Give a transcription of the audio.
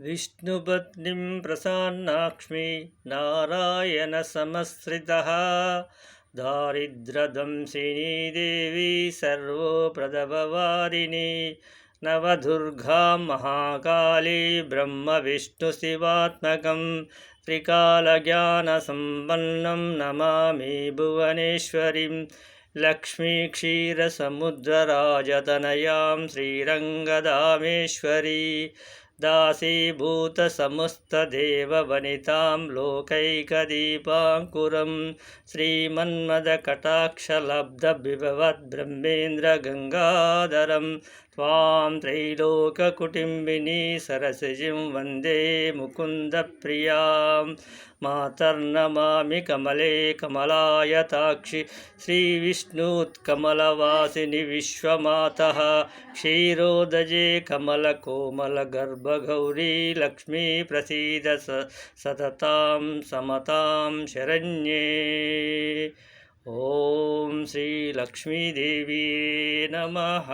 विष्णुपत्नीं प्रसन्नाक्ष्मी नारायणसमश्रितः दारिद्र्यदंशिनी देवी सर्वोपद्रववारिणी नवदुर्गा महाकाली ब्रह्मविष्णुशिवात्मकं त्रिकालज्ञानसम्पन्नं नमामि भुवनेश्वरीं लक्ष्मीक्षीरसमुद्रराजतनयां श्रीरङ्गधामेश्वरी दासीभूतसमस्तदेववनितां लोकैकदीपाङ्कुरं श्रीमन्मदकटाक्षलब्धबिभवद्ब्रह्मेन्द्रगङ्गाधरं त्वां त्रैलोककुटुम्बिनी सरसिजं वन्दे मुकुन्दप्रियां मातर्नमामि कमले कमलायताक्षि श्रीविष्णुत्कमलवासिनि विश्वमातः क्षीरोदजे कमलकोमलगर्भगौरी लक्ष्मी प्रसीद सततां समतां शरण्ये। ॐ श्रीलक्ष्मीदेवी नमः।